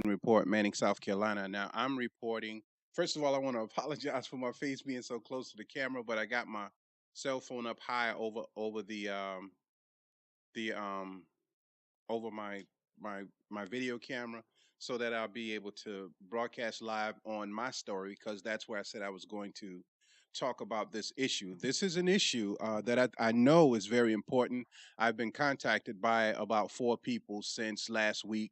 Report, Manning, South Carolina. Now I'm reporting. First of all, I want to apologize for my face being so close to the camera, but I got my cell phone up high over the over my video camera so that I'll be able to broadcast live on my story because that's where I said I was going to talk about this issue. This is an issue that I know is very important. I've been contacted by about four people since last week,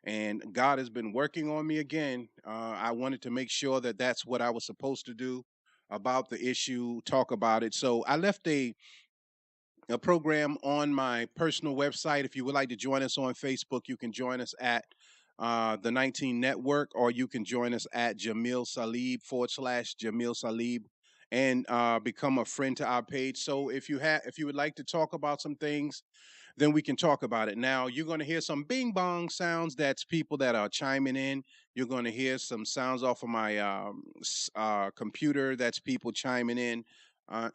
and God has been working on me again. I wanted to make sure that that's what I was supposed to do about the issue, talk about it. So I left a program on my personal website. If you would like to join us on Facebook, you can join us at the 19 Network, or you can join us at Jamil Salib / Jamil Salib and become a friend to our page. So if you would like to talk about some things, then we can talk about it. Now, you're going to hear some bing bong sounds. That's people that are chiming in. You're going to hear some sounds off of my computer. That's people chiming in.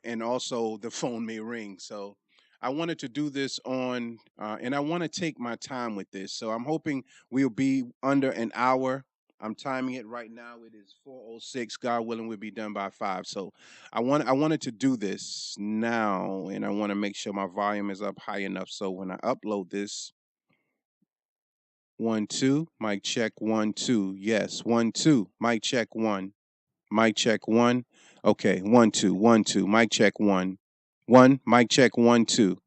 And also the phone may ring. So I wanted to do this and I want to take my time with this. So I'm hoping we'll be under an hour. I'm timing it right now. It is 4:06. God willing, we'll be done by 5. So I wanted to do this now, and I want to make sure my volume is up high enough so when I upload this, 1 2, mic check 1 2, yes, 1 2, mic check 1, mic check 1, okay, 1 2, 1 2, mic check 1 1, mic check 1 2,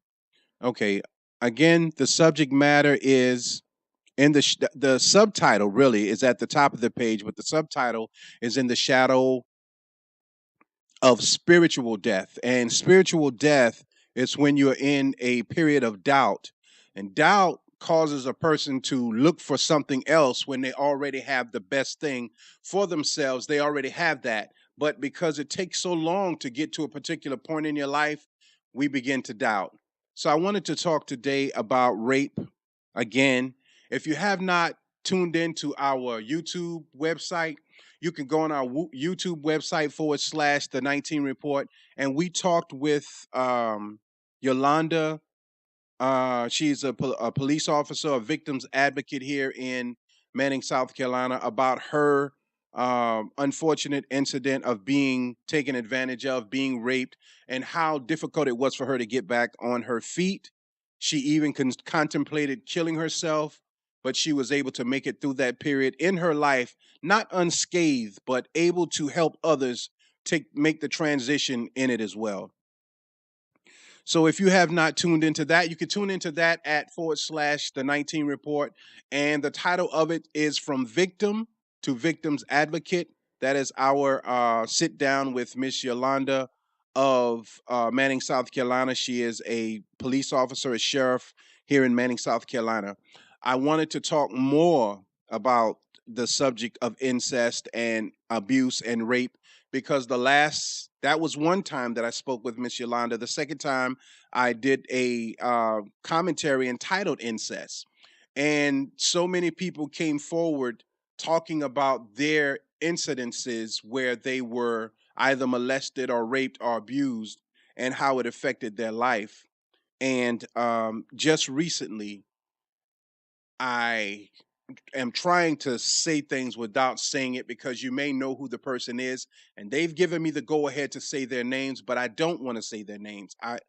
okay. Again, the subject matter is in the subtitle really is at the top of the page, but the subtitle is in the shadow of spiritual death. And spiritual death is when you're in a period of doubt. And doubt causes a person to look for something else when they already have the best thing for themselves. They already have that. But because it takes so long to get to a particular point in your life, we begin to doubt. So I wanted to talk today about rape again. If you have not tuned into our YouTube website, you can go on our YouTube website / the 19 Report. And we talked with Yolanda. She's a police officer, a victim's advocate here in Manning, South Carolina, about her unfortunate incident of being taken advantage of, being raped, and how difficult it was for her to get back on her feet. She even contemplated killing herself, but she was able to make it through that period in her life, not unscathed, but able to help others make the transition in it as well. So if you have not tuned into that, you can tune into that at / the 19 Report. And the title of it is From Victim to Victim's Advocate. That is our sit down with Miss Yolanda of Manning, South Carolina. She is a police officer, a sheriff here in Manning, South Carolina. I wanted to talk more about the subject of incest and abuse and rape because that was one time that I spoke with Miss Yolanda. The second time I did a commentary entitled Incest. And so many people came forward talking about their incidences where they were either molested or raped or abused and how it affected their life. And just recently, I am trying to say things without saying it because you may know who the person is, and they've given me the go ahead to say their names, but I don't want to say their names. I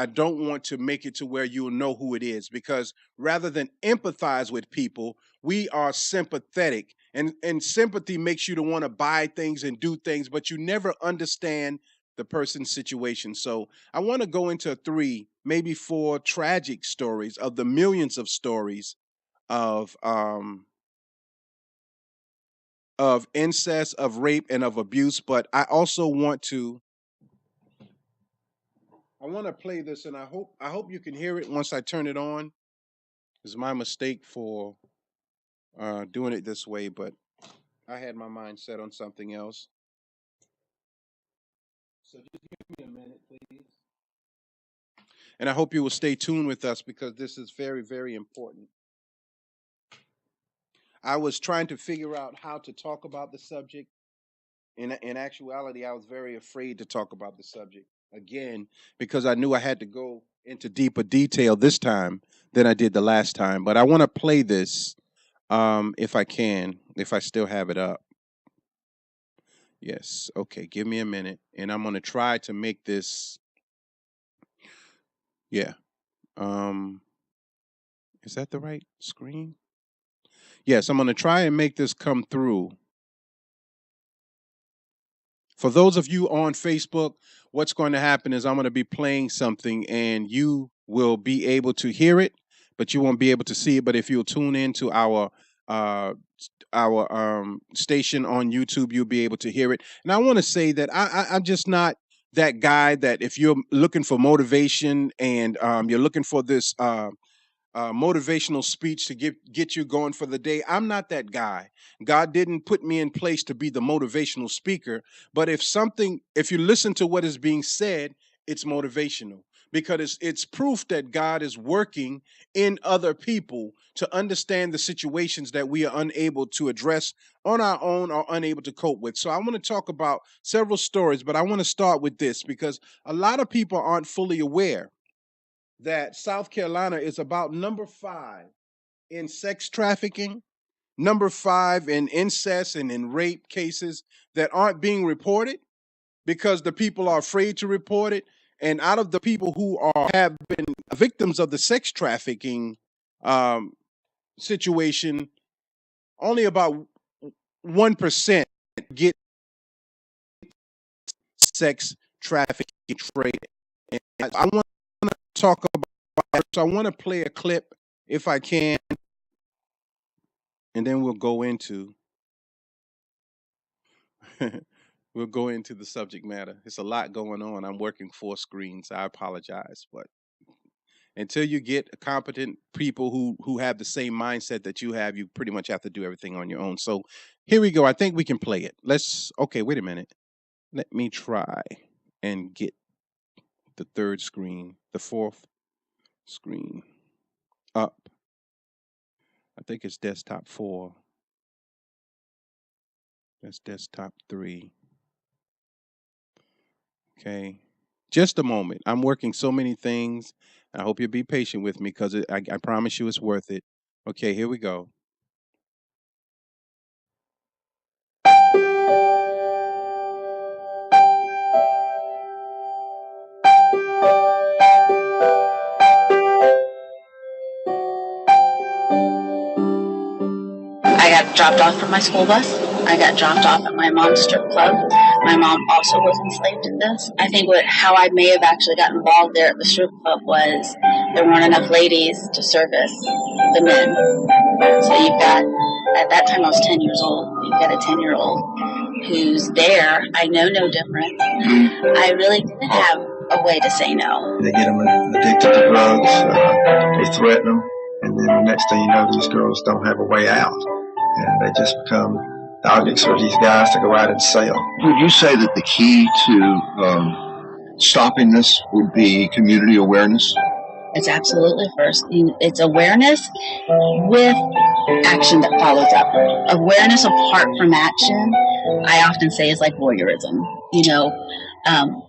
don't want to make it to where you'll know who it is because rather than empathize with people, we are sympathetic, and sympathy makes you to want to buy things and do things, but you never understand the person's situation. So I want to go into 3, maybe 4 tragic stories of the millions of stories of incest, of rape, and of abuse. But I want to play this, and I hope you can hear it once I turn it on. It's my mistake for doing it this way, but I had my mind set on something else. So just give me a minute, please. And I hope you will stay tuned with us because this is very, very important. I was trying to figure out how to talk about the subject. In actuality, I was very afraid to talk about the subject again because I knew I had to go into deeper detail this time than I did the last time. But I want to play this if I can, if I still have it up. Yes. Okay. Give me a minute, and I'm gonna try to make this. Yeah. Um, is that the right screen? Yes. I'm gonna try and make this come through. For those of you on Facebook, what's going to happen is I'm going to be playing something, and you will be able to hear it, but you won't be able to see it. But if you'll tune into uh, our station on YouTube, you'll be able to hear it. And I want to say that I'm just not that guy that if you're looking for motivation and you're looking for this motivational speech to get you going for the day. I'm not that guy. God didn't put me in place to be the motivational speaker. But if you listen to what is being said, it's motivational because it's proof that God is working in other people to understand the situations that we are unable to address on our own or unable to cope with. So I want to talk about several stories, but I want to start with this because a lot of people aren't fully aware that South Carolina is about number 5 in sex trafficking, number 5 in incest and in rape cases that aren't being reported because the people are afraid to report it. And out of the people who have been victims of the sex trafficking um, situation, only about 1% get sex trafficking trade. And I want to talk about. So I want to play a clip if I can, and then we'll go into we'll go into the subject matter. It's a lot going on. I'm working 4 screens. I apologize, but until you get competent people who have the same mindset that you have, you pretty much have to do everything on your own. So here we go. I think we can play it. Okay, wait a minute. Let me try and get the 3rd screen, the 4th screen up. I think it's desktop 4. That's desktop 3. Okay. Just a moment. I'm working so many things. I hope you'll be patient with me because I promise you it's worth it. Okay, here we go. I got dropped off from my school bus. I got dropped off at my mom's strip club. My mom also was enslaved in this. I think how I may have actually got involved there at the strip club was there weren't enough ladies to service the men. So you've got, at that time I was 10 years old, you've got a 10-year-old who's there. I know no different. I really didn't have a way to say no. They get them addicted to drugs, they threaten them, and then the next thing you know, these girls don't have a way out. And they just become objects for these guys to go out and sell. Would you say that the key to stopping this would be community awareness? It's absolutely first. It's awareness with action that follows up. Awareness apart from action, I often say, is like voyeurism.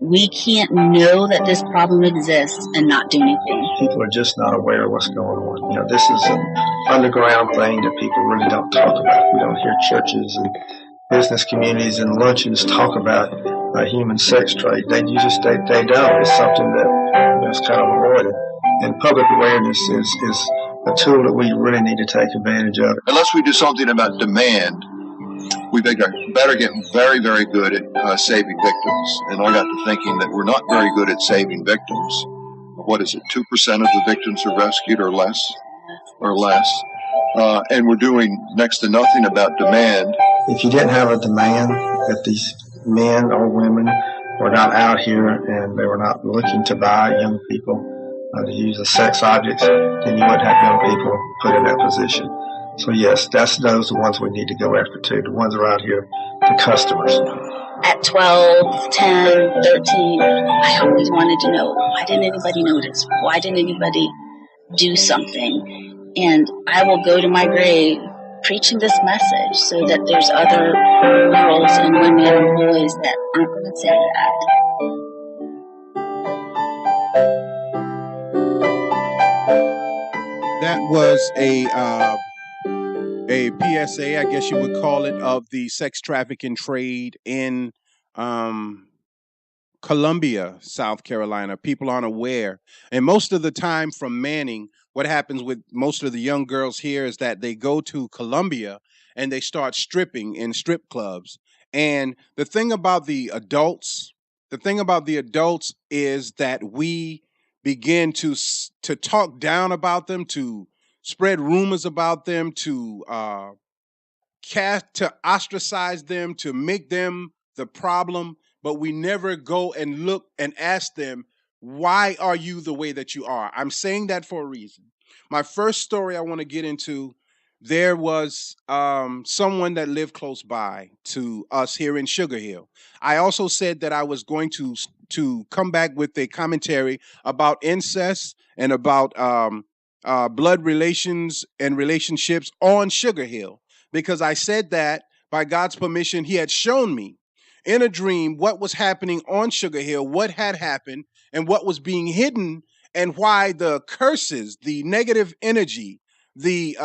We can't know that this problem exists and not do anything. People are just not aware of what's going on. This is an underground thing that people really don't talk about. We don't hear churches and business communities and luncheons talk about human sex trade. They don't. It's something that is kind of avoided. And public awareness is a tool that we really need to take advantage of. Unless we do something about demand, we better get very, very good at saving victims. And I got to thinking that we're not very good at saving victims. What is it, 2% of the victims are rescued or less? And we're doing next to nothing about demand. If you didn't have a demand that these men or women were not out here and they were not looking to buy young people to use as sex objects, then you wouldn't have young people put in that position. So yes, those are the ones we need to go after too. The ones that are out here, the customers. At 12, 10, 13, I always wanted to know, why didn't anybody notice? Why didn't anybody do something? And I will go to my grave preaching this message so that there's other girls and women and boys that aren't going to say that. That was a PSA, I guess you would call it, of the sex trafficking trade in um, Columbia, South Carolina. People aren't aware. And most of the time from Manning, what happens with most of the young girls here is that they go to Columbia and they start stripping in strip clubs. And the thing about the adults is that we begin to talk down about them, to spread rumors about them, to ostracize them, to make them the problem, but we never go and look and ask them, why are you the way that you are? I'm saying that for a reason. My first story I want to get into, there was someone that lived close by to us here in Sugar Hill. I also said that I was going to come back with a commentary about incest and about blood relations and relationships on Sugar Hill, because I said that by God's permission, He had shown me in a dream what was happening on Sugar Hill, what had happened, and what was being hidden, and why the curses, the negative energy, the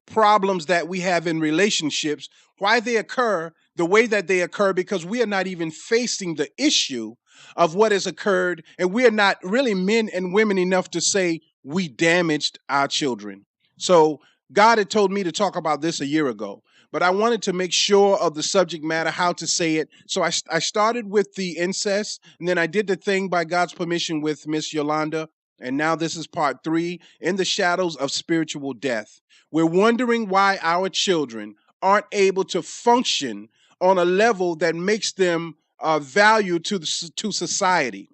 problems that we have in relationships, why they occur the way that they occur, because we are not even facing the issue of what has occurred, and we are not really men and women enough to say we damaged our children. So God had told me to talk about this a year ago, but I wanted to make sure of the subject matter, how to say it. So I started with the incest, and then I did the thing by God's permission with Miss Yolanda. And now this is part 3, in the shadows of spiritual death. We're wondering why our children aren't able to function on a level that makes them value to society.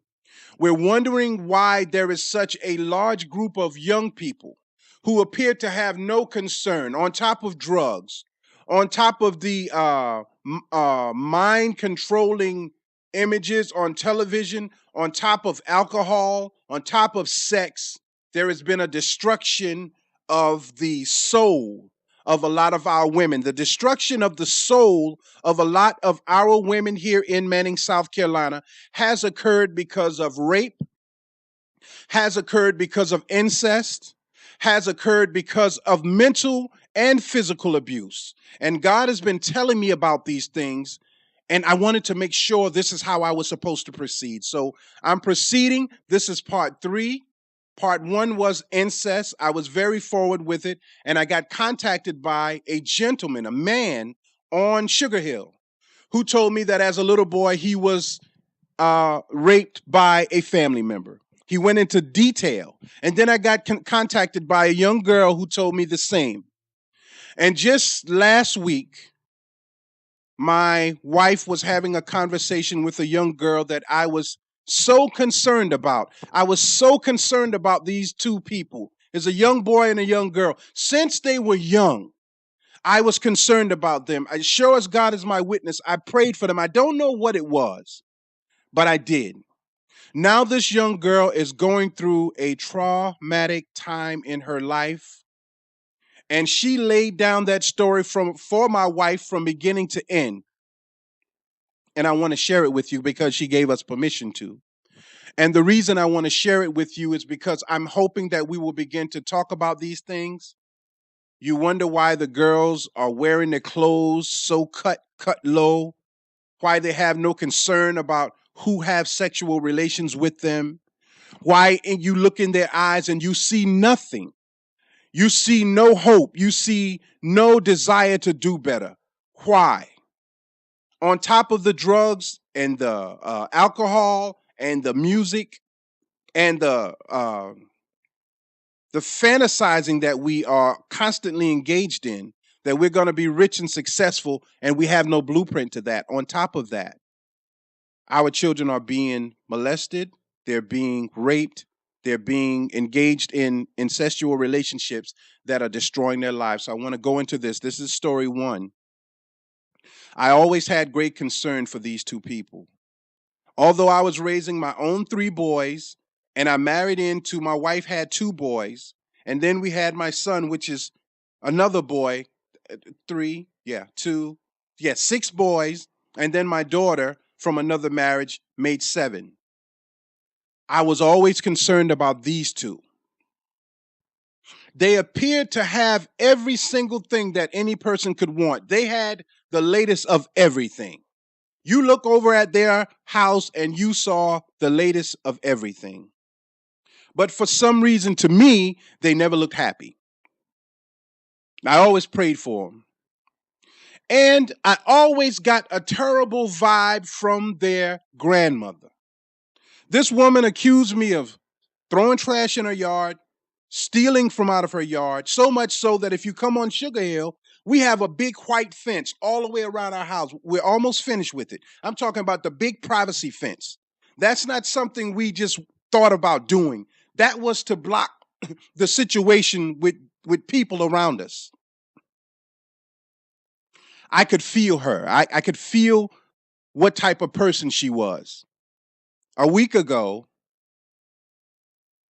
We're wondering why there is such a large group of young people who appear to have no concern, on top of drugs, on top of the mind controlling images on television, on top of alcohol, on top of sex. There has been a destruction of the soul of a lot of our women, the destruction of the soul of a lot of our women here in Manning, South Carolina, has occurred because of rape, has occurred because of incest, has occurred because of mental and physical abuse. And God has been telling me about these things, and I wanted to make sure this is how I was supposed to proceed. So I'm proceeding. This is part 3. Part 1 was incest. I was very forward with it, and I got contacted by a gentleman, a man on Sugar Hill, who told me that as a little boy he was raped by a family member. He went into detail. And then I got contacted by a young girl who told me the same. And just last week, my wife was having a conversation with a young girl that I was so concerned about. I was so concerned about these two people. There's a young boy and a young girl. Since they were young, I was concerned about them. As sure as God is my witness, I prayed for them. I don't know what it was, but I did. Now this young girl is going through a traumatic time in her life, and she laid down that story for my wife from beginning to end. And I want to share it with you because she gave us permission to. And the reason I want to share it with you is because I'm hoping that we will begin to talk about these things. You wonder why the girls are wearing their clothes so cut low, why they have no concern about who have sexual relations with them, why you look in their eyes and you see nothing. You see no hope. You see no desire to do better. Why? On top of the drugs and the alcohol and the music and the fantasizing that we are constantly engaged in, that we're going to be rich and successful, and we have no blueprint to that. On top of that, our children are being molested, they're being raped, they're being engaged in incestual relationships that are destroying their lives. So I want to go into this. This is story 1. I always had great concern for these two people. Although I was raising my own 3 boys, and I married into, my wife had 2 boys, and then we had my son, which is another boy, 3, 2, 6 boys, and then my daughter from another marriage made 7. I was always concerned about these 2. They appeared to have every single thing that any person could want. They had the latest of everything. You look over at their house and you saw the latest of everything. But for some reason, to me, they never looked happy. I always prayed for them. And I always got a terrible vibe from their grandmother. This woman accused me of throwing trash in her yard, stealing from out of her yard, so much so that if you come on Sugar Hill, we have a big white fence all the way around our house. We're almost finished with it. I'm talking about the big privacy fence. That's not something we just thought about doing. That was to block the situation with people around us. I could feel her. I could feel what type of person she was. A week ago,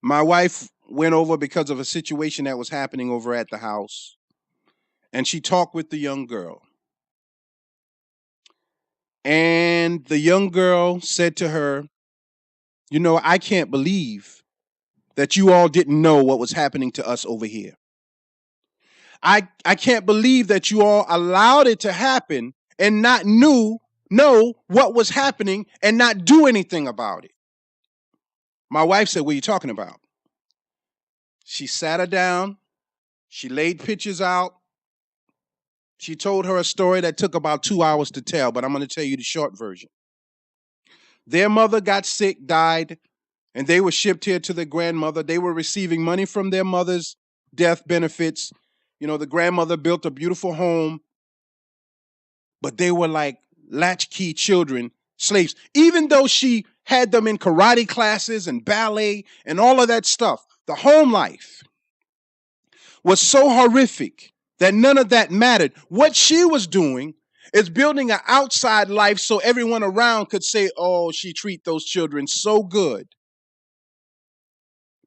my wife went over because of a situation that was happening over at the house, and she talked with the young girl. And the young girl said to her, "You know, I can't believe that you all didn't know what was happening to us over here. I can't believe that you all allowed it to happen and not know what was happening and not do anything about it." My wife said, "What are you talking about?" She sat her down. She laid pictures out. She told her a story that took about 2 hours to tell, but I'm going to tell you the short version. Their mother got sick, died, and they were shipped here to their grandmother. They were receiving money from their mother's death benefits. You know, the grandmother built a beautiful home, but they were like latchkey children, slaves, even though she had them in karate classes and ballet and all of that stuff. The home life was so horrific that none of that mattered. What she was doing is building an outside life so everyone around could say, "Oh, she treat those children so good."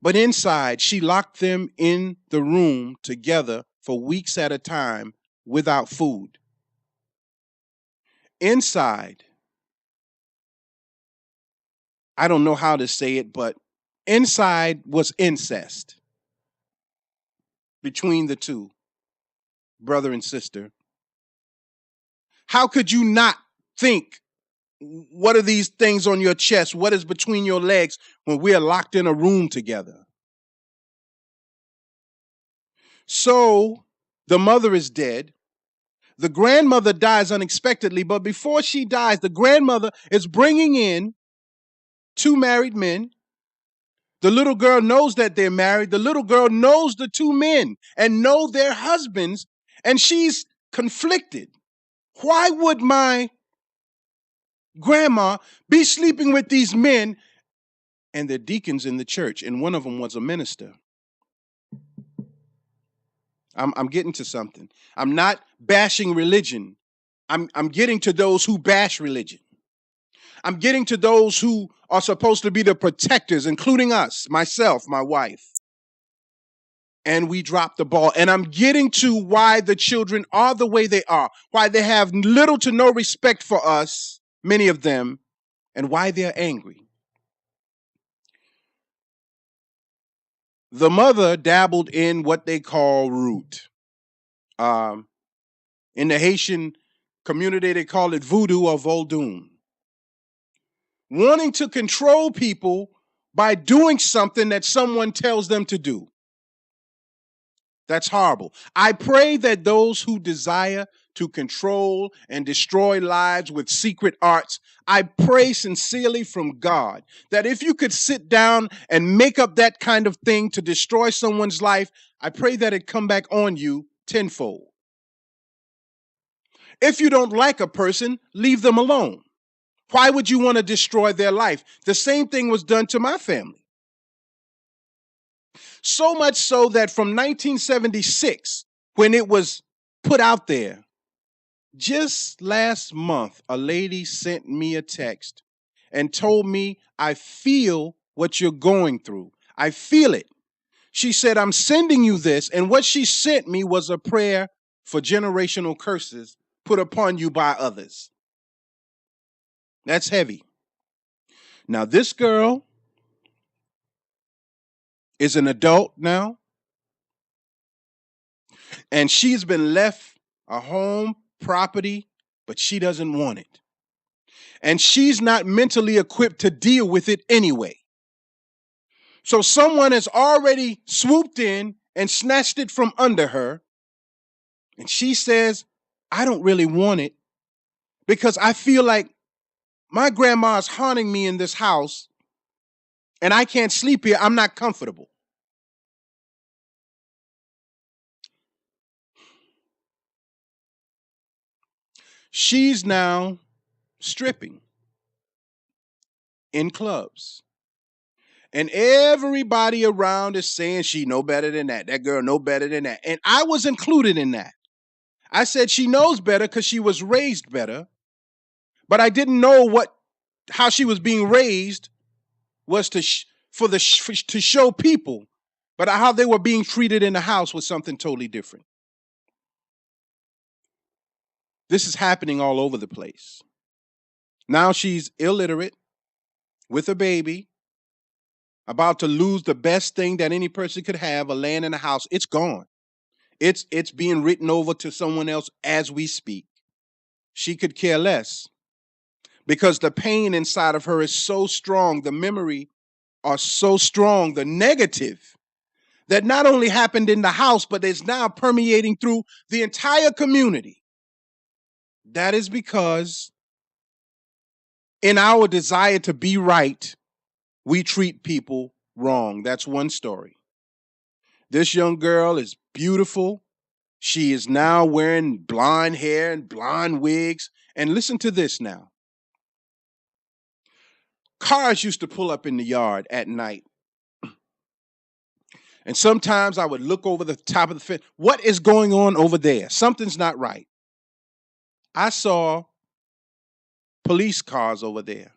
But inside, she locked them in the room together for weeks at a time without food. Inside, I don't know how to say it, but inside was incest between the two, brother and sister. How could you not think, what are these things on your chest? What is between your legs when we are locked in a room together? So the mother is dead. The grandmother dies unexpectedly, but before she dies, the grandmother is bringing in two married men. The little girl knows that they're married. The little girl knows the two men and know their husbands, and she's conflicted. Why would my grandma be sleeping with these men? And they're deacons in the church, and one of them was a minister. I'm getting to something. I'm not bashing religion. I'm getting to those who bash religion. I'm getting to those who are supposed to be the protectors, including us, myself, my wife. And we dropped the ball. And I'm getting to why the children are the way they are, why they have little to no respect for us, many of them, and why they're angry. The mother dabbled in what they call root. In the Haitian community, they call it voodoo or vodun. Wanting to control people by doing something that someone tells them to do. That's horrible. I pray that those who desire to control and destroy lives with secret arts, I pray sincerely from God that if you could sit down and make up that kind of thing to destroy someone's life, I pray that it come back on you tenfold. If you don't like a person, leave them alone. Why would you want to destroy their life? The same thing was done to my family. So much so that from 1976, when it was put out there, just last month, a lady sent me a text and told me, "I feel what you're going through. I feel it." She said, "I'm sending you this." And what she sent me was a prayer for generational curses put upon you by others. That's heavy. Now, this girl is an adult now. And she's been left a home, property, but she doesn't want it. And she's not mentally equipped to deal with it anyway. So someone has already swooped in and snatched it from under her. And she says, I don't really want it because I feel like my grandma's haunting me in this house and I can't sleep here. I'm not comfortable. She's now stripping in clubs. And everybody around is saying she no better than that. That girl no better than that. And I was included in that. I said she knows better because she was raised better. But I didn't know how she was being raised was to show people, but how they were being treated in the house was something totally different. This is happening all over the place. Now she's illiterate with a baby, about to lose the best thing that any person could have, a land in a house. It's gone. It's being written over to someone else as we speak. She could care less because the pain inside of her is so strong. The memory are so strong, the negative that not only happened in the house, but is now permeating through the entire community. That is because in our desire to be right, we treat people wrong. That's one story. This young girl is beautiful. She is now wearing blonde hair and blonde wigs. And listen to this now. Cars used to pull up in the yard at night. And sometimes I would look over the top of the fence. What is going on over there? Something's not right. I saw police cars over there.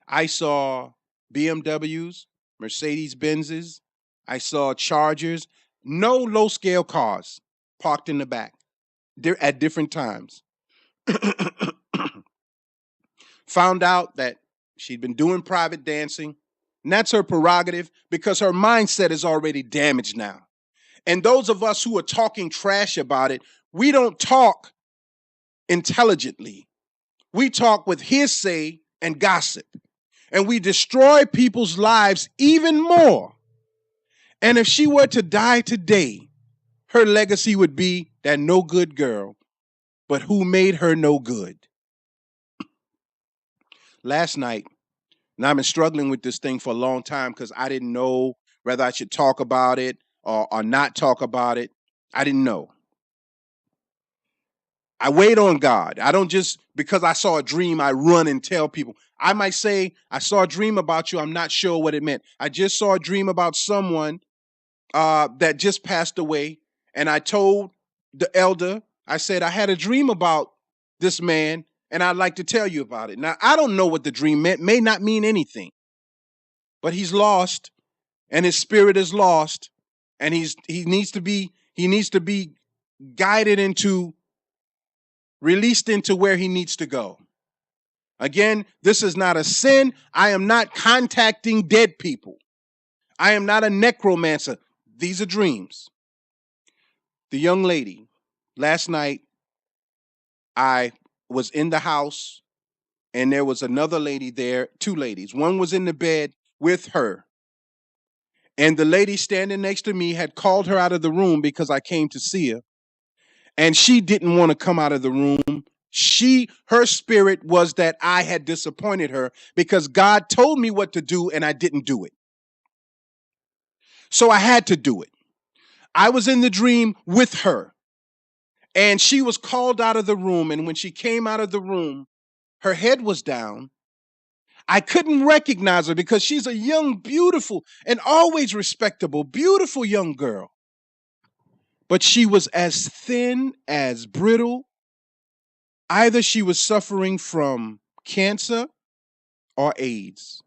I saw BMWs, Mercedes-Benzes. I saw Chargers. No low-scale cars parked in the back at different times. Found out that she'd been doing private dancing. And that's her prerogative because her mindset is already damaged now. And those of us who are talking trash about it, we don't talk intelligently. We talk with hearsay and gossip. And we destroy people's lives even more. And if she were to die today, her legacy would be that no good girl, but who made her no good. Last night, and I've been struggling with this thing for a long time because I didn't know whether I should talk about it or not talk about it. I didn't know. I wait on God. I don't just, because I saw a dream, I run and tell people. I might say, I saw a dream about you. I'm not sure what it meant. I just saw a dream about someone that just passed away. And I told the elder, I said, I had a dream about this man and I'd like to tell you about it. Now, I don't know what the dream meant, may not mean anything, but he's lost and his spirit is lost and he needs to be guided into, released into where he needs to go. Again, this is not a sin. I am not contacting dead people. I am not a necromancer. These are dreams. The young lady, last night, I was in the house and there was another lady there, two ladies. One was in the bed with her. And the lady standing next to me had called her out of the room because I came to see her. And she didn't want to come out of the room. Her spirit was that I had disappointed her because God told me what to do and I didn't do it. So I had to do it. I was in the dream with her and she was called out of the room. And when she came out of the room, her head was down. I couldn't recognize her because she's a young, beautiful, and always respectable, beautiful young girl. But she was as thin, as brittle. Either she was suffering from cancer or AIDS.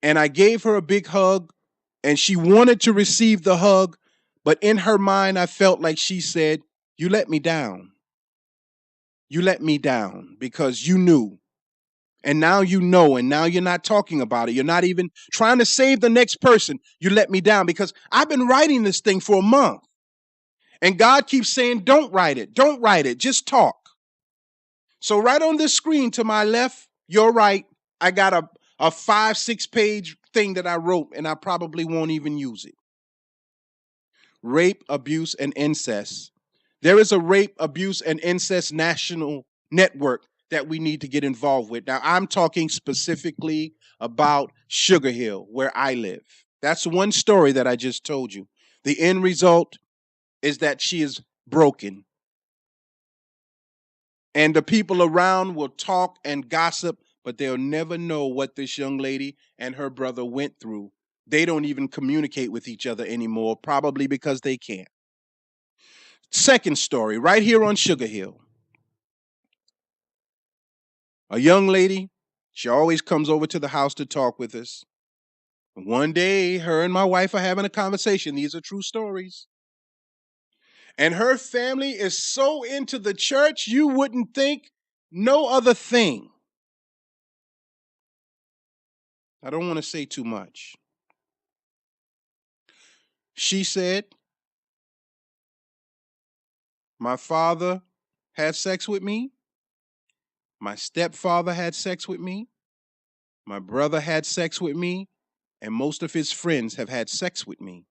And I gave her a big hug and she wanted to receive the hug. But in her mind, I felt like she said, you let me down. You let me down because you knew. And now you know, and now you're not talking about it. You're not even trying to save the next person. You let me down because I've been writing this thing for a month. And God keeps saying, don't write it. Don't write it. Just talk. So right on this screen to my left, your right, I got a 5-6 page thing that I wrote, and I probably won't even use it. Rape, abuse, and incest. There is a rape, abuse, and incest national network that we need to get involved with. Now, I'm talking specifically about Sugar Hill, where I live. That's one story that I just told you. The end result is that she is broken. And the people around will talk and gossip, but they'll never know what this young lady and her brother went through. They don't even communicate with each other anymore, probably because they can't. Second story, right here on Sugar Hill. A young lady, she always comes over to the house to talk with us. One day, her and my wife are having a conversation. These are true stories. And her family is so into the church, you wouldn't think no other thing. I don't want to say too much. She said, my father had sex with me. My stepfather had sex with me. My brother had sex with me. And most of his friends have had sex with me.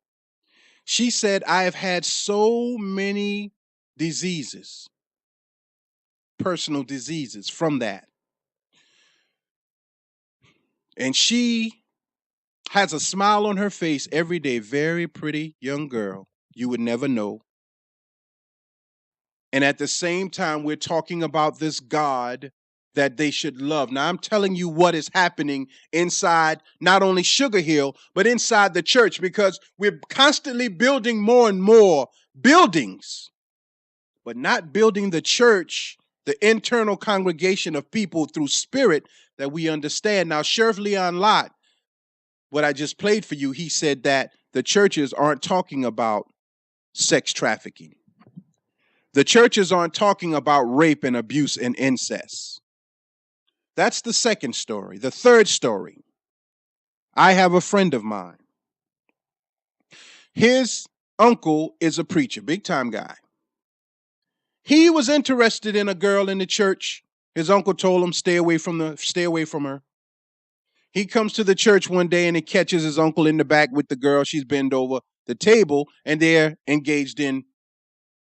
She said, I have had so many diseases, personal diseases from that. And she has a smile on her face every day. Very pretty young girl. You would never know. And at the same time, we're talking about this God that they should love. Now, I'm telling you what is happening inside not only Sugar Hill, but inside the church, because we're constantly building more and more buildings, but not building the church, the internal congregation of people through spirit that we understand. Now, Sheriff Leon Lott, what I just played for you, he said that the churches aren't talking about sex trafficking. The churches aren't talking about rape and abuse and incest. That's the second story. The third story, I have a friend of mine. His uncle is a preacher, big time guy. He was interested in a girl in the church. His uncle told him, stay away from her. He comes to the church one day and he catches his uncle in the back with the girl. She's bent over the table and they're engaged in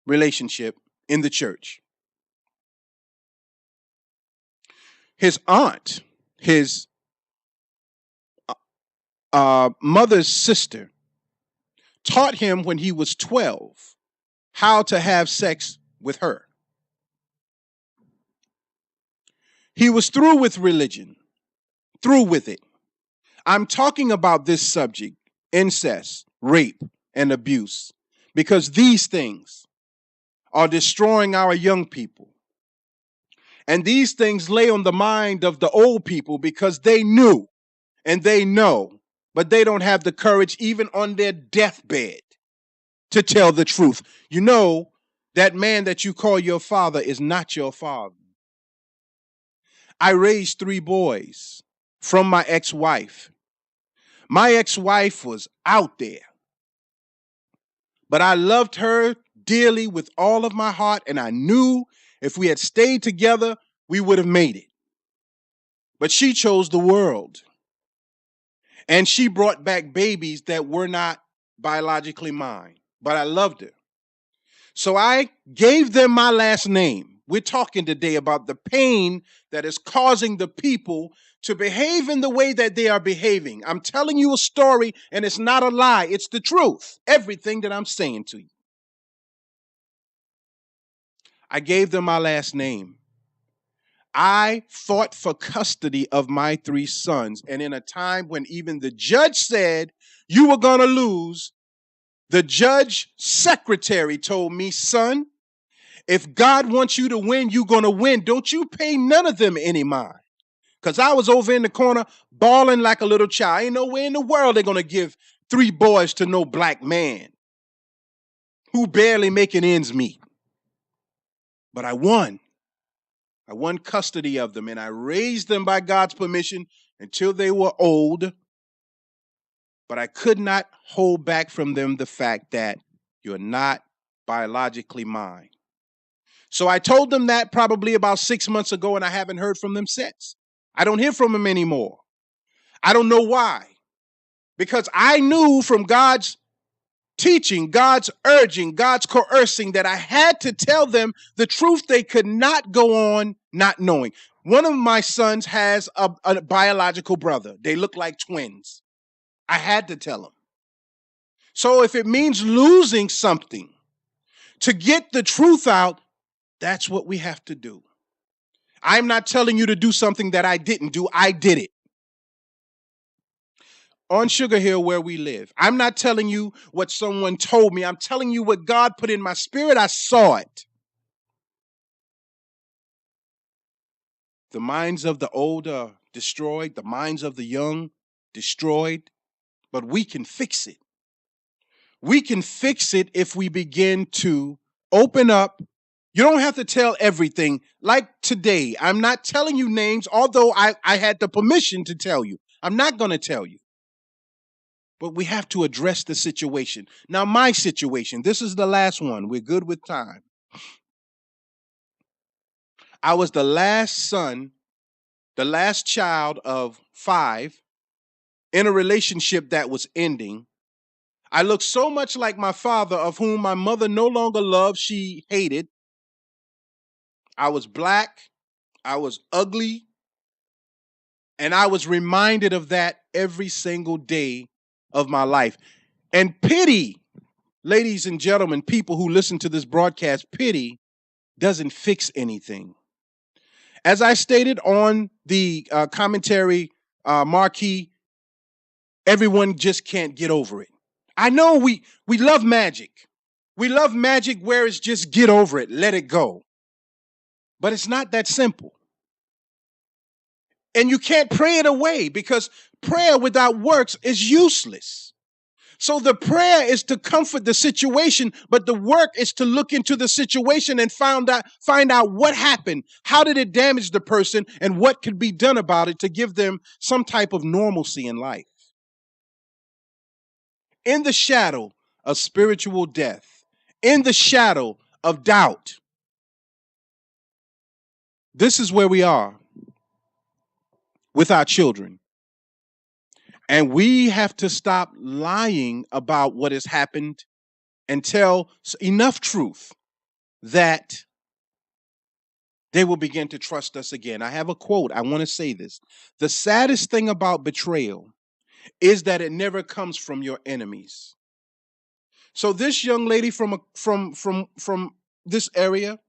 relationship in the church. His aunt, his mother's sister, taught him when he was 12 how to have sex with her. He was through with religion, through with it. I'm talking about this subject, incest, rape, and abuse, because these things are destroying our young people. And these things lay on the mind of the old people because they knew and they know, but they don't have the courage even on their deathbed to tell the truth. You know, that man that you call your father is not your father. I raised 3 boys from my ex-wife. My ex-wife was out there, but I loved her dearly with all of my heart, and I knew if we had stayed together, we would have made it. But she chose the world, and she brought back babies that were not biologically mine, but I loved her. So I gave them my last name. We're talking today about the pain that is causing the people to behave in the way that they are behaving. I'm telling you a story, and it's not a lie. It's the truth. Everything that I'm saying to you. I gave them my last name. I fought for custody of my 3 sons. And in a time when even the judge said you were going to lose, the judge secretary told me, son, if God wants you to win, you're going to win. Don't you pay none of them any mind. Because I was over in the corner bawling like a little child. Ain't no way in the world they're going to give 3 boys to no black man who barely making ends meet. But I won. I won custody of them, and I raised them by God's permission until they were old. But I could not hold back from them the fact that you're not biologically mine. So I told them that probably about 6 months ago, and I haven't heard from them since. I don't hear from them anymore. I don't know why. Because I knew from God's teaching, God's urging, God's coercing that I had to tell them the truth. They could not go on not knowing. One of my sons has a biological brother. They look like twins. I had to tell them. So if it means losing something to get the truth out, that's what we have to do. I'm not telling you to do something that I didn't do. I did it. On Sugar Hill, where we live. I'm not telling you what someone told me. I'm telling you what God put in my spirit. I saw it. The minds of the old are destroyed. The minds of the young destroyed. But we can fix it. We can fix it if we begin to open up. You don't have to tell everything. Like today, I'm not telling you names, although I had the permission to tell you. I'm not going to tell you. But we have to address the situation. Now, my situation, this is the last one. We're good with time. I was the last son, the last child of 5 in a relationship that was ending. I looked so much like my father, of whom my mother no longer loved, she hated. I was black, I was ugly, and I was reminded of that every single day of my life. And pity, ladies and gentlemen, people who listen to this broadcast, pity doesn't fix anything. As I stated on the commentary marquee, everyone just can't get over it. I know we love magic. We love magic where it's just get over it, let it go. But it's not that simple. And you can't pray it away, because prayer without works is useless. So the prayer is to comfort the situation, but the work is to look into the situation and find out what happened. How did it damage the person, and what could be done about it to give them some type of normalcy in life? In the shadow of spiritual death, in the shadow of doubt, this is where we are with our children. And we have to stop lying about what has happened and tell enough truth that they will begin to trust us again. I have a quote. I want to say this. The saddest thing about betrayal is that it never comes from your enemies. So this young lady from this area,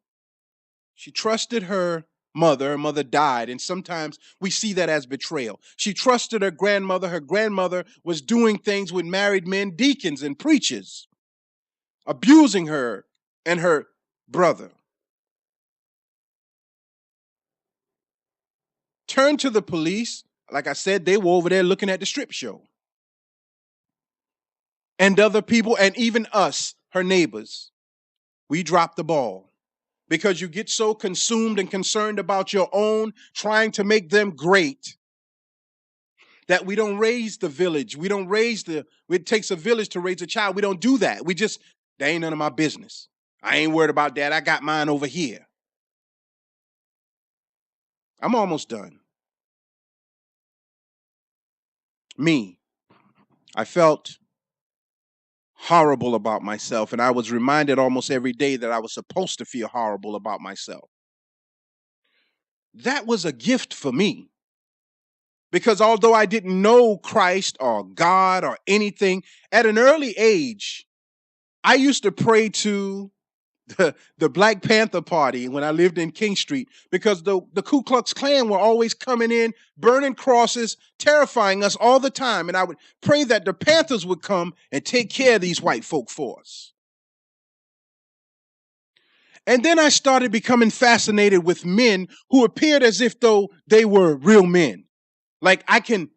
she trusted her mother. Her mother died, and sometimes we see that as betrayal. She trusted her grandmother. Her grandmother was doing things with married men, deacons and preachers, abusing her and her brother. Turned to the police. Like I said, they were over there looking at the strip show. And other people, and even us, her neighbors, we dropped the ball. Because you get so consumed and concerned about your own, trying to make them great, that we don't raise the village. We don't raise it takes a village to raise a child. We don't do that. We just, that ain't none of my business. I ain't worried about that. I got mine over here. I'm almost done. Me, I felt horrible about myself, and I was reminded almost every day that I was supposed to feel horrible about myself. That was a gift for me. Because although I didn't know Christ or God or anything, at an early age, I used to pray to the Black Panther Party when I lived in King Street, because the Ku Klux Klan were always coming in, burning crosses, terrifying us all the time. And I would pray that the Panthers would come and take care of these white folk for us. And then I started becoming fascinated with men who appeared as if though they were real men. Like I can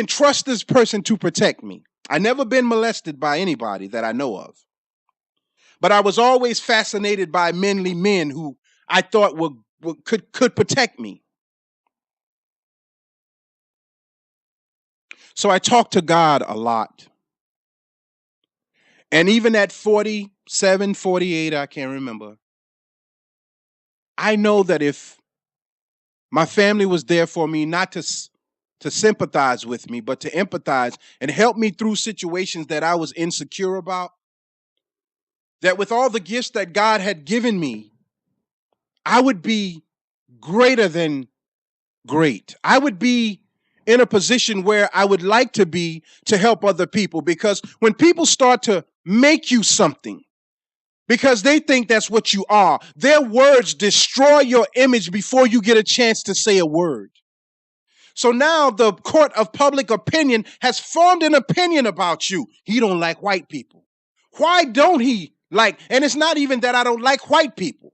trust this person to protect me. I never been molested by anybody that I know of. But I was always fascinated by manly men who I thought could protect me. So I talked to God a lot. And even at 40, 7:48, I can't remember. I know that if my family was there for me, not to sympathize with me, but to empathize and help me through situations that I was insecure about, that with all the gifts that God had given me, I would be greater than great. I would be in a position where I would like to be to help other people, because when people start to make you something because they think that's what you are, their words destroy your image before you get a chance to say a word. So now the court of public opinion has formed an opinion about you. He don't like white people. Why don't he like? And it's not even that I don't like white people.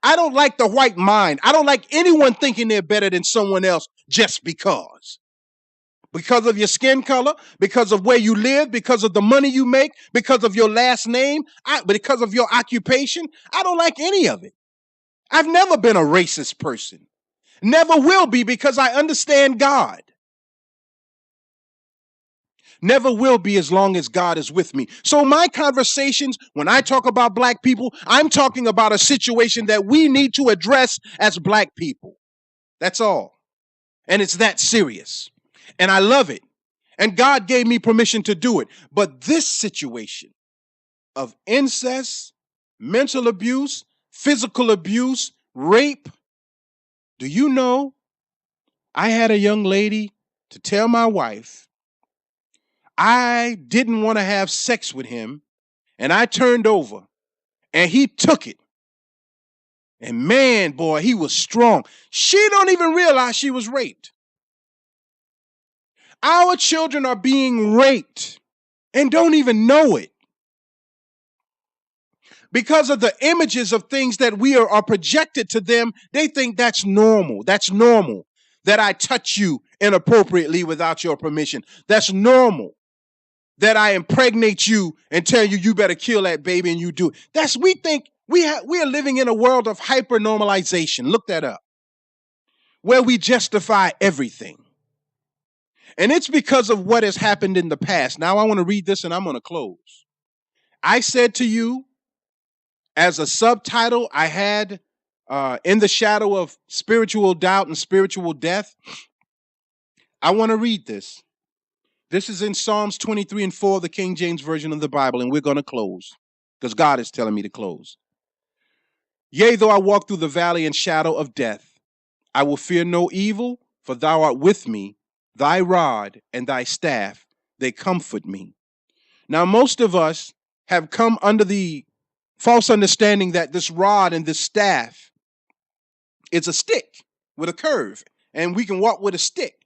I don't like the white mind. I don't like anyone thinking they're better than someone else just because. Because of your skin color, because of where you live, because of the money you make, because of your last name, because of your occupation. I don't like any of it. I've never been a racist person. Never will be, because I understand God. Never will be as long as God is with me. So my conversations, when I talk about black people, I'm talking about a situation that we need to address as black people. That's all. And it's that serious. And I love it. And God gave me permission to do it. But this situation of incest, mental abuse, physical abuse, rape, do you know I had a young lady to tell my wife I didn't want to have sex with him, and I turned over, and he took it. And man, boy, he was strong. She don't even realize she was raped. Our children are being raped and don't even know it because of the images of things that we are projected to them. They think that's normal. That's normal that I touch you inappropriately without your permission. That's normal that I impregnate you and tell you you better kill that baby, and you do it. We think we are living in a world of hyper normalization. Look that up, where we justify everything. And it's because of what has happened in the past. Now I want to read this and I'm going to close. I said to you, as a subtitle, I had in the shadow of spiritual doubt and spiritual death. I want to read this. This is in Psalms 23:4, the King James Version of the Bible, and we're going to close because God is telling me to close. Yea, though I walk through the valley and shadow of death, I will fear no evil, for thou art with me. Thy rod and thy staff, they comfort me. Now, most of us have come under the false understanding that this rod and this staff is a stick with a curve, and we can walk with a stick.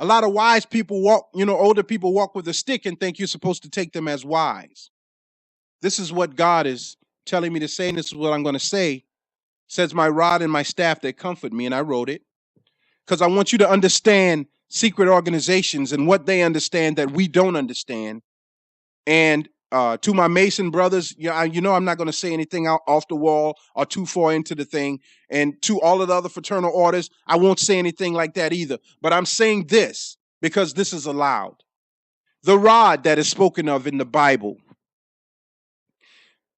A lot of wise people walk, older people walk with a stick and think you're supposed to take them as wise. This is what God is telling me to say, and this is what I'm going to say. It says, my rod and my staff, they comfort me, and I wrote it because I want you to understand secret organizations and what they understand that we don't understand. And to my Mason brothers, I'm not going to say anything out off the wall or too far into the thing. And to all of the other fraternal orders, I won't say anything like that either. But I'm saying this because this is allowed. The rod that is spoken of in the Bible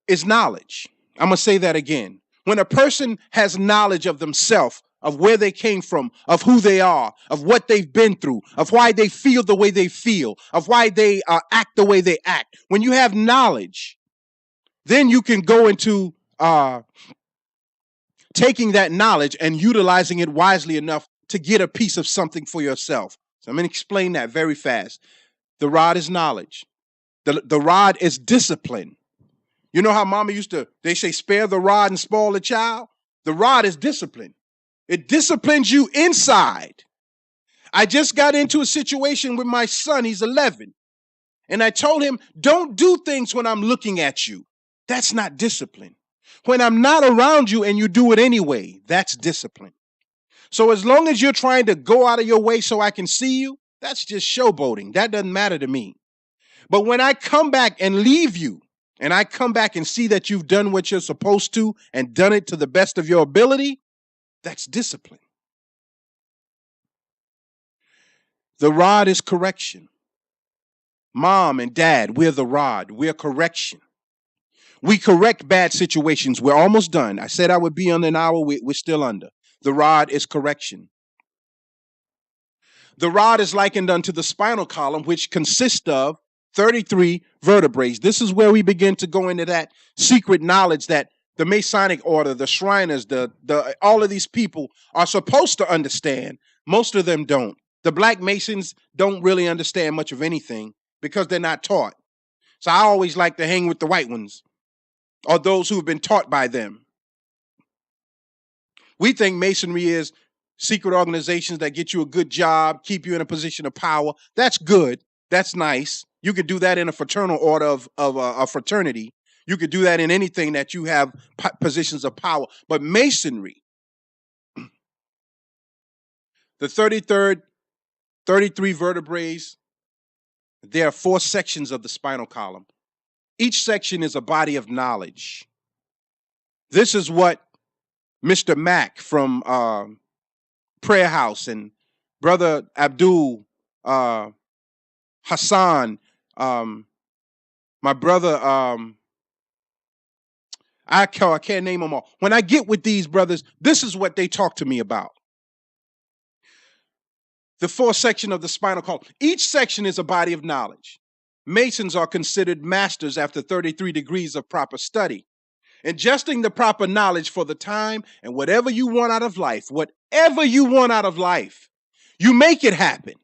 is knowledge. I'm going to say that again. When a person has knowledge of themselves, of where they came from, of who they are, of what they've been through, of why they feel the way they feel, of why they act the way they act. When you have knowledge, then you can go into taking that knowledge and utilizing it wisely enough to get a piece of something for yourself. So I'm going to explain that very fast. The rod is knowledge. The rod is discipline. You know how mama they say, spare the rod and spoil the child? The rod is discipline. It disciplines you inside. I just got into a situation with my son. He's 11. And I told him, don't do things when I'm looking at you. That's not discipline. When I'm not around you and you do it anyway, that's discipline. So as long as you're trying to go out of your way so I can see you, that's just showboating. That doesn't matter to me. But when I come back and leave you, and I come back and see that you've done what you're supposed to and done it to the best of your ability, that's discipline. The rod is correction. Mom and dad, we're the rod. We're correction. We correct bad situations. We're almost done. I said I would be under an hour. We're still under. The rod is correction. The rod is likened unto the spinal column, which consists of 33 vertebrae. This is where we begin to go into that secret knowledge that the Masonic order, the Shriners, all of these people are supposed to understand. Most of them don't. The Black Masons don't really understand much of anything because they're not taught. So I always like to hang with the white ones or those who have been taught by them. We think Masonry is secret organizations that get you a good job, keep you in a position of power. That's good. That's nice. You could do that in a fraternal order of a fraternity. You could do that in anything that you have positions of power. But Masonry, the 33 vertebrae, there are 4 sections of the spinal column. Each section is a body of knowledge. This is what Mr. Mack from Prayer House and Brother Abdul, Hassan, my brother, I can't name them all. When I get with these brothers, this is what they talk to me about. The 4 section of the spinal column. Each section is a body of knowledge. Masons are considered masters after 33 degrees of proper study. Ingesting the proper knowledge for the time and whatever you want out of life, you make it happen.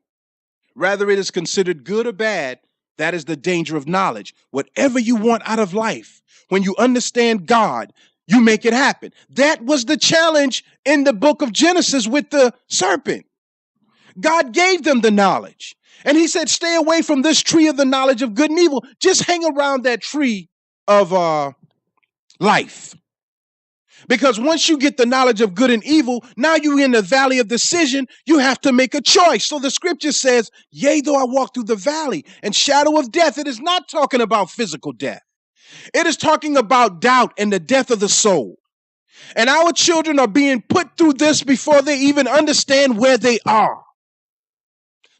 Whether it is considered good or bad, that is the danger of knowledge. Whatever you want out of life, when you understand God, you make it happen. That was the challenge in the book of Genesis with the serpent. God gave them the knowledge. And he said, stay away from this tree of the knowledge of good and evil. Just hang around that tree of life. Because once you get the knowledge of good and evil, now you're in the valley of decision. You have to make a choice. So the scripture says, yea, though I walk through the valley and shadow of death. It is not talking about physical death. It is talking about doubt and the death of the soul. And our children are being put through this before they even understand where they are.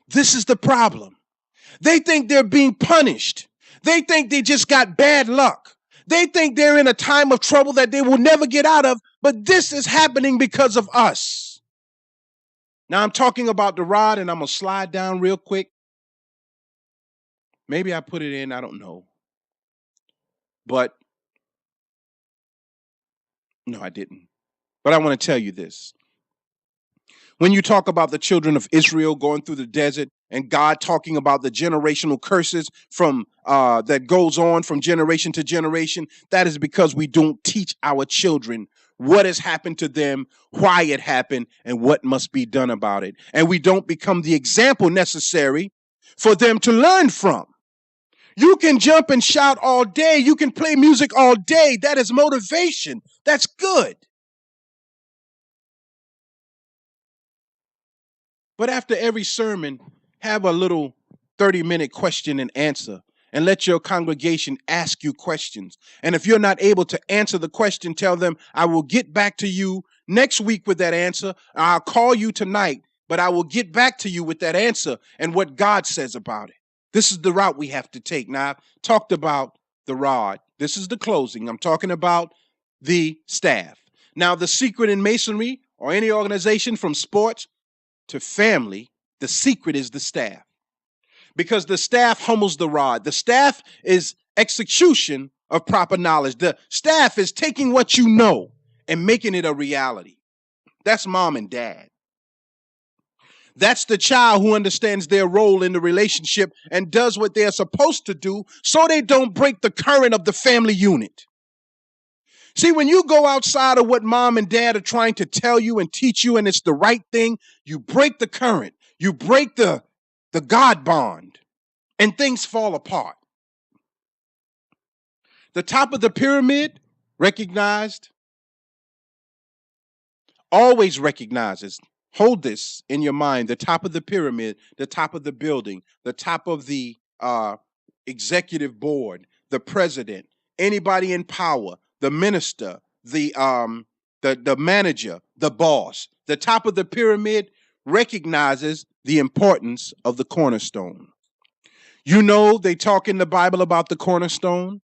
This is the problem. They think they're being punished. They think they just got bad luck. They think they're in a time of trouble that they will never get out of, but this is happening because of us. Now I'm talking about the rod, and I'm going to slide down real quick. Maybe I put it in, I don't know. But, no, I didn't. But I want to tell you this. When you talk about the children of Israel going through the desert and God talking about the generational curses from that goes on from generation to generation, that is because we don't teach our children what has happened to them, why it happened, and what must be done about it. And we don't become the example necessary for them to learn from. You can jump and shout all day. You can play music all day. That is motivation. That's good. But after every sermon, have a little 30-minute question and answer and let your congregation ask you questions. And if you're not able to answer the question, tell them, I will get back to you next week with that answer. I'll call you tonight, but I will get back to you with that answer and what God says about it. This is the route we have to take. Now, I've talked about the rod. This is the closing. I'm talking about the staff. Now, the secret in Masonry or any organization from sports to family, the secret is the staff. Because the staff humbles the rod. The staff is execution of proper knowledge. The staff is taking what you know and making it a reality. That's mom and dad. That's the child who understands their role in the relationship and does what they're supposed to do so they don't break the current of the family unit. See, when you go outside of what mom and dad are trying to tell you and teach you, and it's the right thing, you break the current, you break the God bond, and things fall apart. The top of the pyramid, recognized, always recognizes. Hold this in your mind. The top of the pyramid, the top of the building, the top of the executive board, the president, anybody in power, the minister, the manager, the boss. The top of the pyramid recognizes the importance of the cornerstone. You know, they talk in the Bible about the cornerstone.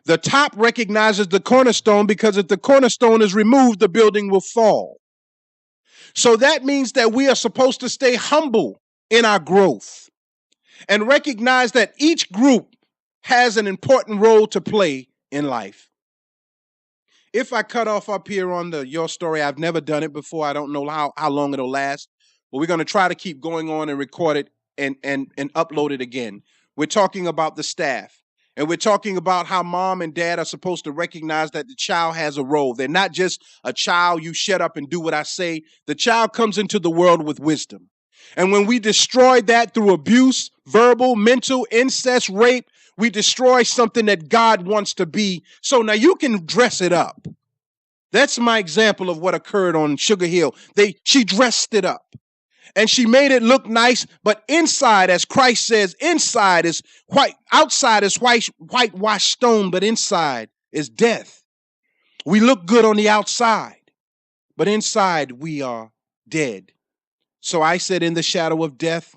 The top recognizes the cornerstone because if the cornerstone is removed, the building will fall. So that means that we are supposed to stay humble in our growth and recognize that each group has an important role to play in life. If I cut off up here on your story, I've never done it before. I don't know how long it'll last, but we're going to try to keep going on and record it and upload it again. We're talking about the staff. And we're talking about how mom and dad are supposed to recognize that the child has a role. They're not just a child, you shut up and do what I say. The child comes into the world with wisdom. And when we destroy that through abuse, verbal, mental, incest, rape, we destroy something that God wants to be. So now you can dress it up. That's my example of what occurred on Sugar Hill. She dressed it up. And she made it look nice, but inside, as Christ says, inside is white, outside is whitewashed stone, but inside is death. We look good on the outside, but inside we are dead. So I said in the shadow of death,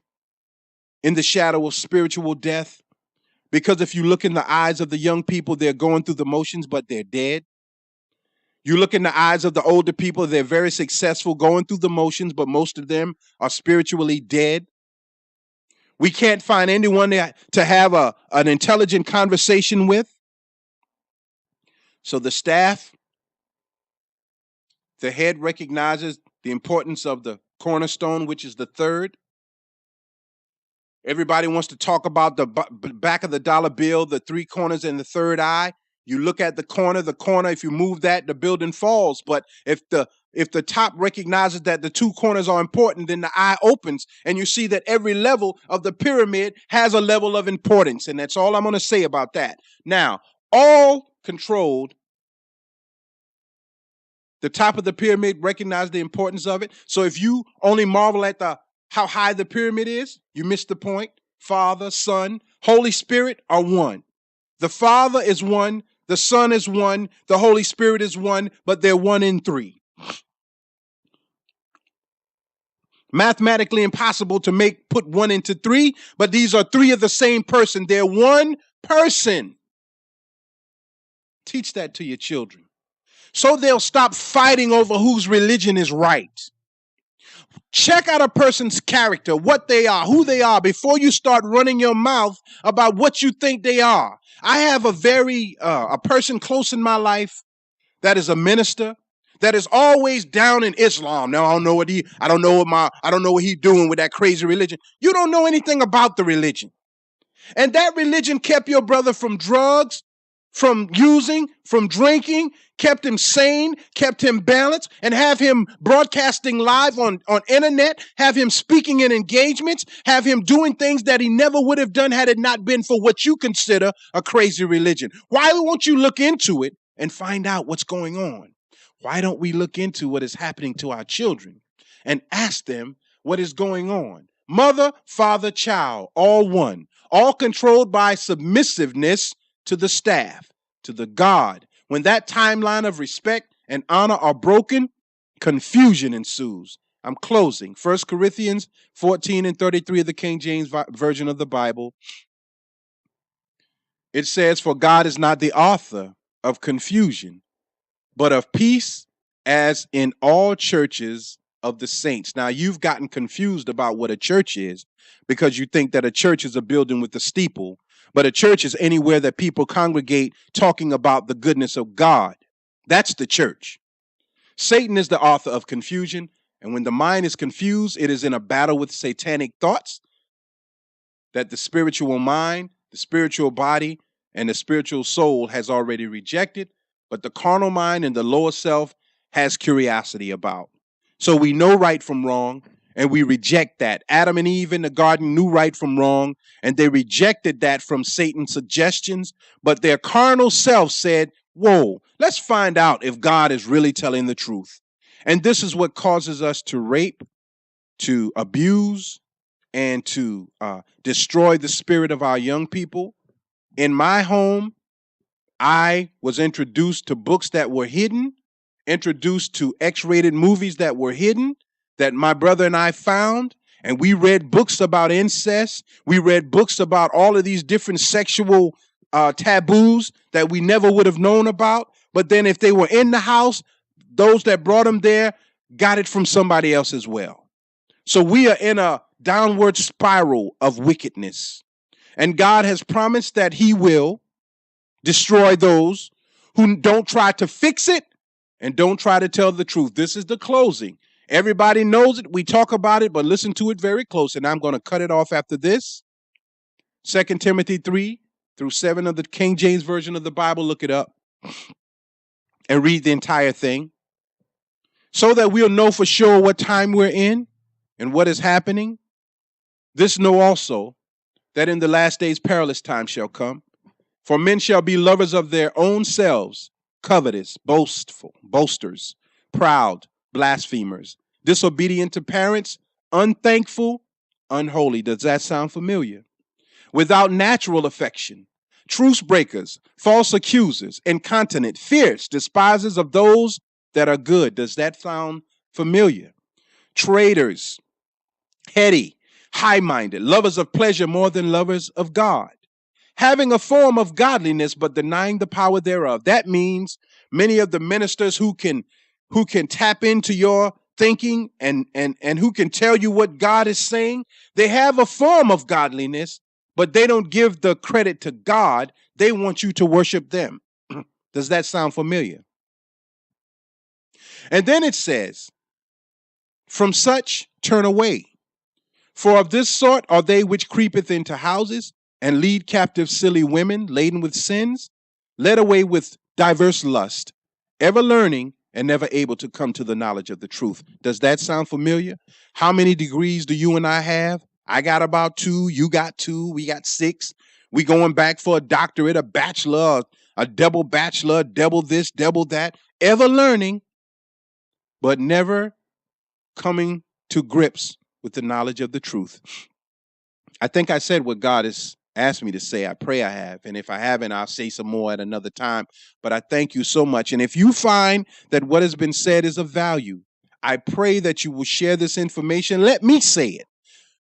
in the shadow of spiritual death, because if you look in the eyes of the young people, they're going through the motions, but they're dead. You look in the eyes of the older people, they're very successful going through the motions, but most of them are spiritually dead. We can't find anyone to have an intelligent conversation with. So the staff, the head recognizes the importance of the cornerstone, which is the third. Everybody wants to talk about the back of the dollar bill, the three corners and the third eye. You look at the corner, if you move that, the building falls. But if the top recognizes that the two corners are important, then the eye opens and you see that every level of the pyramid has a level of importance. And that's all I'm going to say about that. Now, all controlled, the top of the pyramid recognize the importance of it. So if you only marvel at how high the pyramid is, you miss the point. Father, Son, Holy Spirit are one. The Father is one. The Son is one, the Holy Spirit is one, but they're one in three. Mathematically impossible to put one into three, but these are three of the same person. They're one person. Teach that to your children. So they'll stop fighting over whose religion is right. Check out a person's character, what they are, who they are, before you start running your mouth about what you think they are. I have a person close in my life that is a minister that is always down in Islam. Now I don't know what he's doing with that crazy religion. You don't know anything about the religion. And that religion kept your brother from drugs, from using, from drinking, kept him sane, kept him balanced, and have him broadcasting live on internet, have him speaking in engagements, have him doing things that he never would have done had it not been for what you consider a crazy religion. Why won't you look into it and find out what's going on? Why don't we look into what is happening to our children and ask them what is going on? Mother, father, child, all one, all controlled by submissiveness to the staff, to the God. When that timeline of respect and honor are broken, confusion ensues. I'm closing. 1 Corinthians 14 and 33 of the King James Version of the Bible. It says, "For God is not the author of confusion, but of peace, as in all churches of the saints." Now, you've gotten confused about what a church is because you think that a church is a building with a steeple. But a church is anywhere that people congregate talking about the goodness of God. That's the church. Satan is the author of confusion. And when the mind is confused, it is in a battle with satanic thoughts that the spiritual mind, the spiritual body, and the spiritual soul has already rejected. But the carnal mind and the lower self has curiosity about. So we know right from wrong. And we reject that. Adam and Eve in the garden knew right from wrong, and they rejected that from Satan's suggestions. But their carnal self said, whoa, let's find out if God is really telling the truth. And this is what causes us to rape, to abuse, and to destroy the spirit of our young people. In my home, I was introduced to books that were hidden, introduced to X-rated movies that were hidden, that my brother and I found, and we read books about incest. We read books about all of these different sexual taboos that we never would have known about. But then if they were in the house, those that brought them there got it from somebody else as well. So we are in a downward spiral of wickedness. And God has promised that he will destroy those who don't try to fix it and don't try to tell the truth. This is the closing. Everybody knows it. We talk about it, but listen to it very close. And I'm going to cut it off after this. 2 Timothy 3-7 of the King James Version of the Bible. Look it up and read the entire thing so that we'll know for sure what time we're in and what is happening. This know also that in the last days perilous times shall come. For men shall be lovers of their own selves, covetous, boastful, boasters, proud, blasphemers, disobedient to parents, unthankful, unholy. Does that sound familiar? Without natural affection, truce breakers, false accusers, incontinent, fierce, despisers of those that are good. Does that sound familiar? Traitors, heady, high-minded, lovers of pleasure more than lovers of God, having a form of godliness but denying the power thereof. That means many of the ministers who can tap into your thinking and who can tell you what God is saying, they have a form of godliness, but they don't give the credit to God. They want you to worship them. Does that sound familiar? And then it says, from such turn away. For of this sort are they which creepeth into houses and lead captive silly women laden with sins, led away with diverse lust, ever learning and never able to come to the knowledge of the truth. Does that sound familiar? How many degrees do you and I have? I got about 2, you got 2, we got 6. We going back for a doctorate, a bachelor, a double bachelor, double this, double that, ever learning, but never coming to grips with the knowledge of the truth. I think I said what God has asked me to say. I pray I have. And if I haven't, I'll say some more at another time. But I thank you so much. And if you find that what has been said is of value, I pray that you will share this information. Let me say it.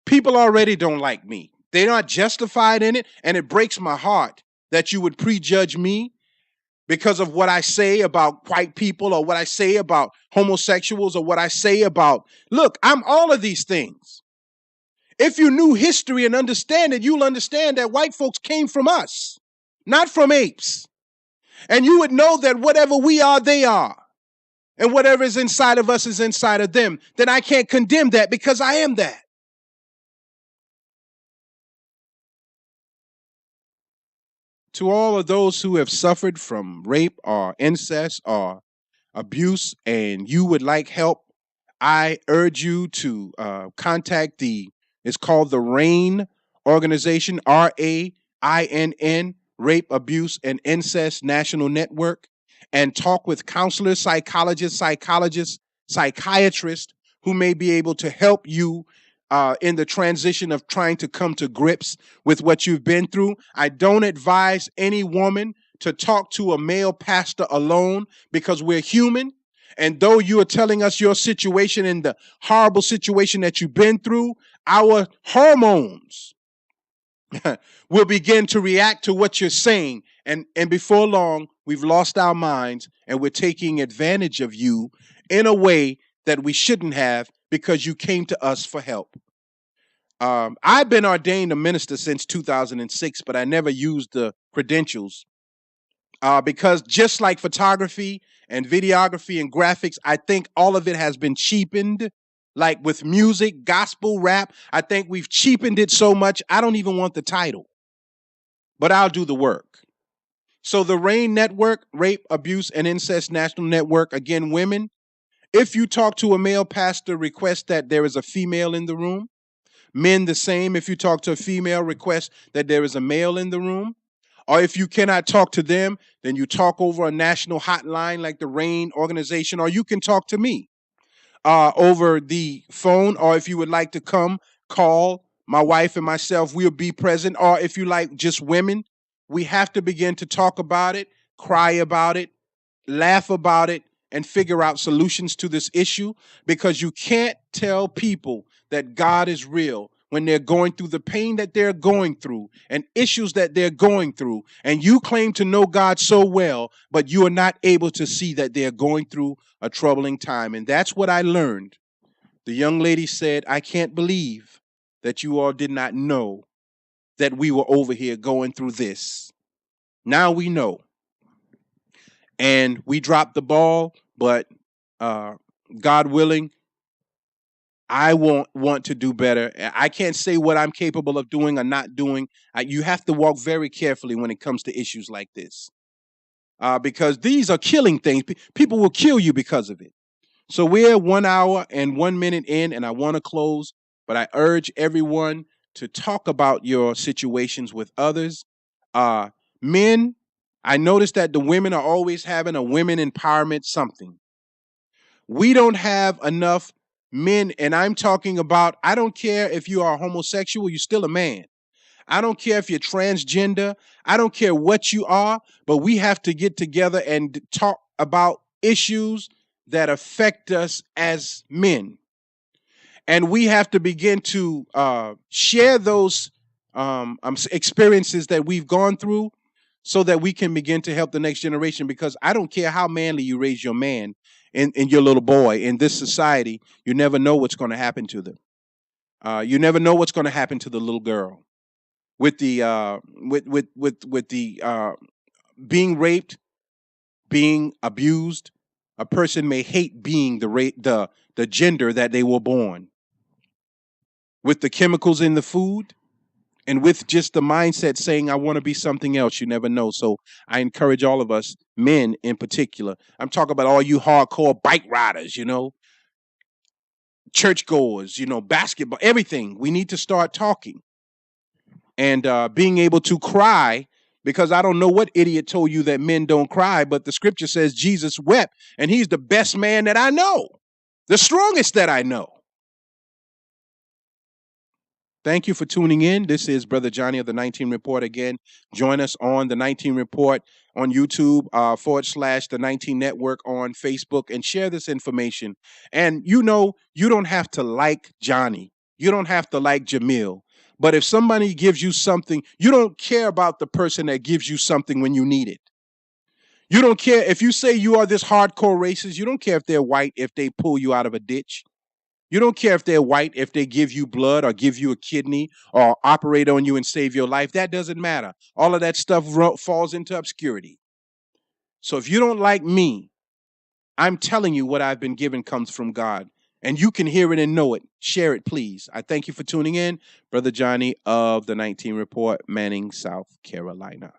People already don't like me. They're not justified in it. And it breaks my heart that you would prejudge me because of what I say about white people or what I say about homosexuals or what I say about, look, I'm all of these things. If you knew history and understand it, you'll understand that white folks came from us, not from apes. And you would know that whatever we are, they are. And whatever is inside of us is inside of them. Then I can't condemn that because I am that. To all of those who have suffered from rape or incest or abuse and you would like help, I urge you to contact it's called the RAINN organization, RAINN, Rape, Abuse, and Incest National Network, and talk with counselors, psychologists, psychiatrists who may be able to help you in the transition of trying to come to grips with what you've been through. I don't advise any woman to talk to a male pastor alone because we're human. And though you are telling us your situation and the horrible situation that you've been through, our hormones will begin to react to what you're saying. And before long, we've lost our minds and we're taking advantage of you in a way that we shouldn't have because you came to us for help. I've been ordained a minister since 2006, but I never used the credentials because just like photography and videography and graphics, I think all of it has been cheapened. Like with music, gospel, rap, I think we've cheapened it so much, I don't even want the title. But I'll do the work. So the RAINN Network, Rape, Abuse, and Incest National Network, again, women, if you talk to a male pastor, request that there is a female in the room. Men, the same. If you talk to a female, request that there is a male in the room. Or if you cannot talk to them, then you talk over a national hotline like the RAINN organization, or you can talk to me over the phone. Or if you would like to come, call my wife and myself. We'll be present. Or if you like just women, we have to begin to talk about it, cry about it, laugh about it, and figure out solutions to this issue because you can't tell people that God is real when they're going through the pain that they're going through and issues that they're going through, and you claim to know God so well, but you are not able to see that they're going through a troubling time. And that's what I learned. The young lady said, I can't believe that you all did not know that we were over here going through this. Now we know. And we dropped the ball, but God willing, I want to do better. I can't say what I'm capable of doing or not doing. You have to walk very carefully when it comes to issues like this, because these are killing things. People will kill you because of it. So we're 1 hour and 1 minute in, and I want to close, but I urge everyone to talk about your situations with others. Men, I noticed that the women are always having a women empowerment something. We don't have enough men, and I'm talking about, I don't care if you are homosexual, you're still a man. I don't care if you're transgender. I don't care what you are, but we have to get together and talk about issues that affect us as men. And we have to begin to share those experiences that we've gone through so that we can begin to help the next generation. Because I don't care how manly you raise your man and your little boy in this society, you never know what's going to happen to them. You never know what's going to happen to the little girl with the being raped, being abused. A person may hate being the gender that they were born. With the chemicals in the food and with just the mindset saying, I want to be something else, you never know. So I encourage all of us, men in particular. I'm talking about all you hardcore bike riders, churchgoers, basketball, everything. We need to start talking and being able to cry, because I don't know what idiot told you that men don't cry, but the scripture says Jesus wept, and he's the best man that I know, the strongest that I know. Thank you for tuning in. This is Brother Johnny of the 19 Report again. Join us on the 19 Report on YouTube, / the 19 Network on Facebook, and share this information. And you don't have to like Johnny. You don't have to like Jamil. But if somebody gives you something, you don't care about the person that gives you something when you need it. You don't care if you say you are this hardcore racist. You don't care if they're white, if they pull you out of a ditch. You don't care if they're white, if they give you blood or give you a kidney or operate on you and save your life. That doesn't matter. All of that stuff falls into obscurity. So if you don't like me, I'm telling you what I've been given comes from God. And you can hear it and know it. Share it, please. I thank you for tuning in. Brother Johnny of the 19 Report, Manning, South Carolina.